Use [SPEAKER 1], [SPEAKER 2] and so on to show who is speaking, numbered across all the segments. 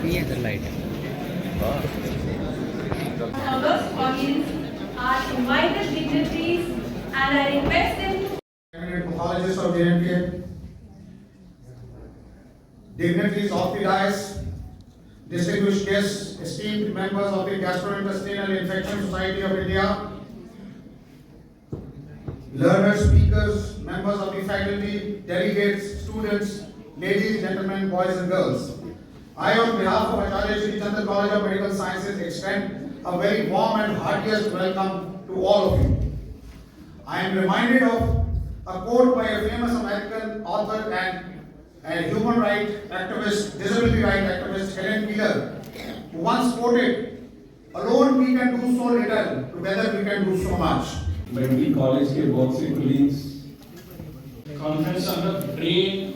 [SPEAKER 1] ये इधर लाइट है।
[SPEAKER 2] August audience are invited dignitaries and I request them to
[SPEAKER 3] Eminent pathologists of JNK, dignitaries of the dais, distinguished guests, esteemed members of the Gastrointestinal Infection Society of India, learned speakers, members of the faculty, delegates, students, ladies, gentlemen, boys and girls. I, on behalf of Acharya Shri Chandra College of Medical Sciences, extend a very warm and heartiest welcome to all of you. I am reminded of a quote by a famous American author and human rights activist, disability rights activist Helen Keller, who once quoted, "Alone we can do so little, together we can do so much."
[SPEAKER 4] Medical college के बहुत से colleagues conference on the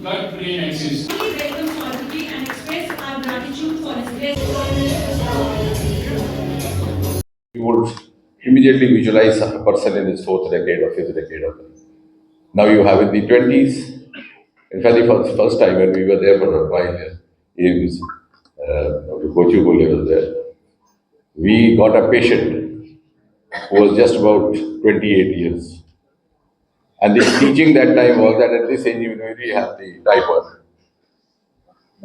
[SPEAKER 4] gut brain axis.
[SPEAKER 2] we welcome Chaudhary and express our gratitude for his grace.
[SPEAKER 5] You would immediately visualize a person in his fourth decade or fifth decade of life. Now you have in the 20s. In fact, for the first time when we were there for a while, Dr. Kochupole was there. We got a patient who was just about 28 years. And the teaching that time was that at this age you really have the type 1.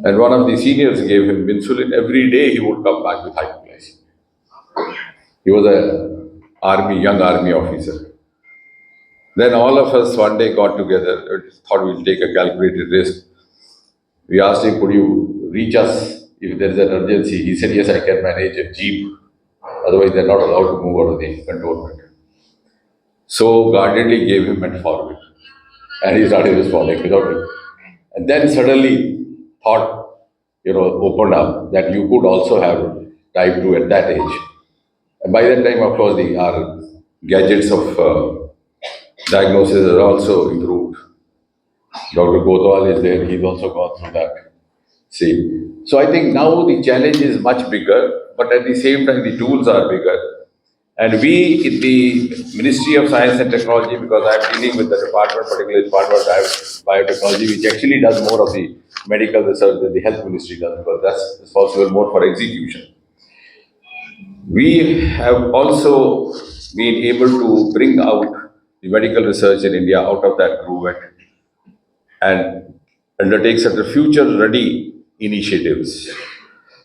[SPEAKER 5] And one of the seniors gave him insulin. Every day he would come back with hypoglycemia. He was a young army officer. Then all of us one day got together, thought we'll take a calculated risk. We asked him, could you reach us if there is an urgency? He said, yes, I can manage a jeep. Otherwise, they're not allowed to move out of the cantonment. So guardedly gave him metformin. And he started responding without it. And then suddenly thought, opened up that you could also have type 2 at that age. And by that time, of course, our gadgets of diagnosis are also improved. Dr. Kotwal is there, he's also gone through that. See, so I think now the challenge is much bigger, but at the same time the tools are bigger. And we in the Ministry of Science and Technology, because I'm dealing with the department, particularly Department of Biotechnology, which actually does more of the medical research than the Health Ministry does, because that's responsible more for execution. We have also been able to bring out the medical research in India out of that groove and undertake certain future-ready initiatives,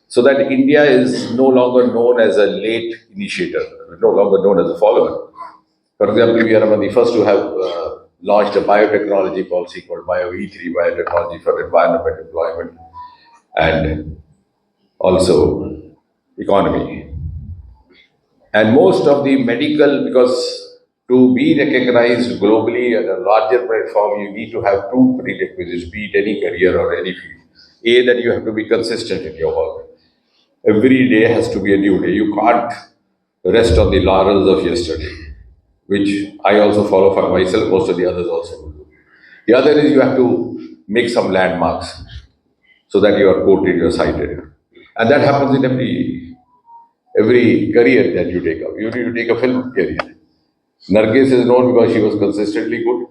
[SPEAKER 5] so that India is no longer known as a late initiator, no longer known as a follower. For example, we are among the first to have launched a biotechnology policy called BioE3, Biotechnology for Environment, Employment, and also economy. And most of the medical, because to be recognized globally at a larger platform, you need to have two prerequisites, be it any career or any field. A, that you have to be consistent in your work. Every day has to be a new day. You can't rest on the laurels of yesterday, which I also follow for myself, most of the others also do. The other is you have to make some landmarks so that you are quoted, you are cited. And that happens in every career that you take up. You need to take a film career. Nargis is known because she was consistently good.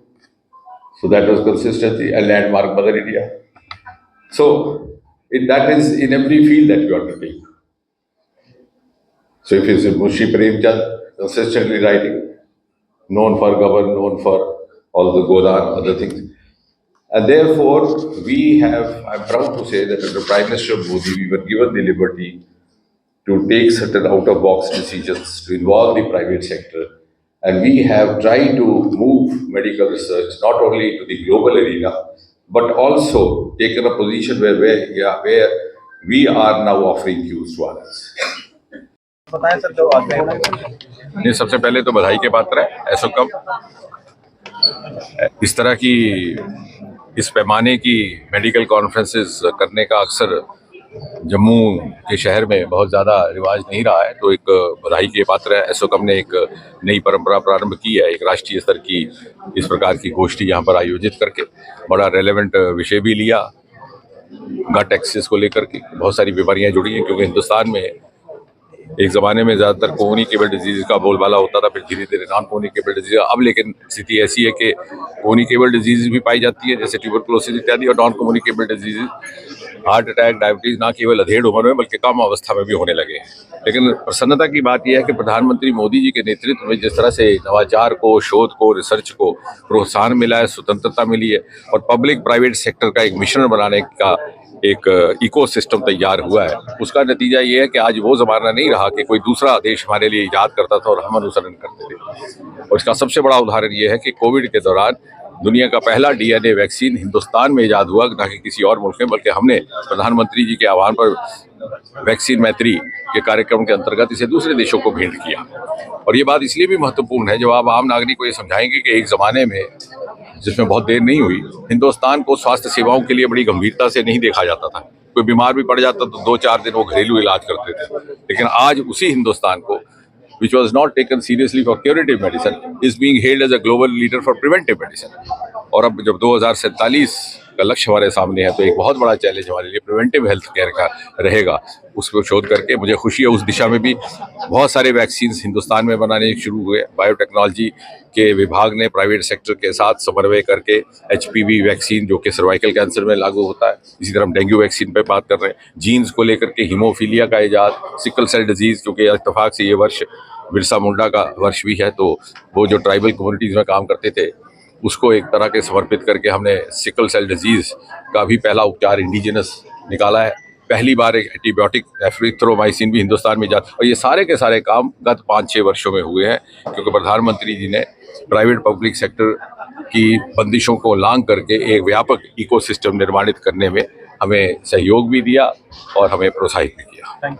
[SPEAKER 5] So that was consistency, a landmark, Mother India. So that is in every field that you are to take. So if you say Munshi Premchand, consistently writing, known for government, known for all the Godan, other things. And therefore, I'm proud to say that under Prime Minister Modi, we were given the liberty to take certain out-of-box decisions, to involve the private sector. And we have tried to move medical research not only to the global arena, but also taken a position where we are now offering cues to others.
[SPEAKER 6] ये सबसे पहले तो बधाई के पात्र है एसोकम इस तरह की इस पैमाने की मेडिकल कॉन्फ्रेंसेस करने का अक्सर जम्मू के शहर में बहुत ज़्यादा रिवाज नहीं रहा है, तो एक बधाई के पात्र है। एसोकम ने एक नई परंपरा प्रारंभ की है, एक राष्ट्रीय स्तर की इस प्रकार की गोष्ठी यहाँ पर आयोजित करके बड़ा रेलेवेंट विषय भी लिया, गट एक्सेस को लेकर के। बहुत सारी बीमारियाँ जुड़ी हैं, क्योंकि हिंदुस्तान में एक ज़माने में ज़्यादातर कम्युनिकेबल डिजीज़ का बोलबाला होता था, फिर धीरे धीरे नॉन कम्युनिकेबल डिजीज़। अब लेकिन स्थिति ऐसी है कि कम्युनिकेबल डिजीज़ भी पाई जाती है, जैसे ट्यूबरकुलोसिस इत्यादि, और non communicable disease heart attack, diabetes न केवल अधेड़ उम्र में बल्कि कम अवस्था में भी होने लगे हैं। लेकिन प्रसन्नता की बात यह है कि प्रधानमंत्री मोदी जी के नेतृत्व में जिस तरह से नवाचार को, शोध को, रिसर्च को प्रोत्साहन मिला है, स्वतंत्रता मिली है और पब्लिक प्राइवेट सेक्टर का एक मिश्रण बनाने का एक इकोसिस्टम तैयार हुआ है, उसका नतीजा ये है कि आज वो ज़माना नहीं रहा कि कोई दूसरा देश हमारे लिए ईजाद करता था और हम अनुसरण करते थे। और इसका सबसे बड़ा उदाहरण ये है कि कोविड के दौरान दुनिया का पहला डीएनए वैक्सीन हिंदुस्तान में ईजाद हुआ, ना कि किसी और मुल्क में, बल्कि हमने प्रधानमंत्री जी के आह्वान पर वैक्सीन मैत्री के कार्यक्रम के अंतर्गत इसे दूसरे देशों को भेंट किया। और ये बात इसलिए भी महत्वपूर्ण है, जब आप आम नागरिक को ये समझाएंगे कि एक ज़माने में, जिसमें बहुत देर नहीं हुई, हिंदुस्तान को स्वास्थ्य सेवाओं के लिए बड़ी गंभीरता से नहीं देखा जाता था। कोई बीमार भी पड़ जाता तो 2-4 दिन वो घरेलू इलाज करते थे। लेकिन आज उसी हिंदुस्तान को, which was not taken seriously for curative medicine, is being hailed as a global leader for preventive medicine. और अब जब 2047 का लक्ष्य हमारे सामने है, तो एक बहुत बड़ा चैलेंज हमारे लिए प्रिवेंटिव हेल्थ केयर का रहेगा। उसको शोध करके मुझे खुशी है, उस दिशा में भी बहुत सारे वैक्सीन हिंदुस्तान में बनाने शुरू हुए। बायोटेक्नोलॉजी के विभाग ने प्राइवेट सेक्टर के साथ समन्वय करके HPV वैक्सीन, जो कि सर्वाइकल कैंसर में लागू होता है, इसी तरह हम डेंगू वैक्सीन पे बात कर रहे हैं। जीन्स को लेकर के हीमोफीलिया का इजाद, सिकल सेल डिजीज़, क्योंकि इत्तेफाक से ये वर्ष बिरसा मुंडा का वर्ष भी है, तो वो जो ट्राइबल कम्युनिटीज़ में काम करते थे उसको एक तरह के समर्पित करके हमने सिकल सेल डिजीज़ का भी पहला उपचार इंडिजिनस निकाला है। पहली बार एक एंटीबायोटिक एरिथ्रोमाइसिन भी हिंदुस्तान में जा, और ये सारे के सारे काम गत 5-6 वर्षों में हुए हैं, क्योंकि प्रधानमंत्री जी ने प्राइवेट पब्लिक सेक्टर की बंदिशों को लांघ करके एक व्यापक इकोसिस्टम निर्माणित करने में हमें सहयोग भी दिया और हमें प्रोत्साहित भी किया।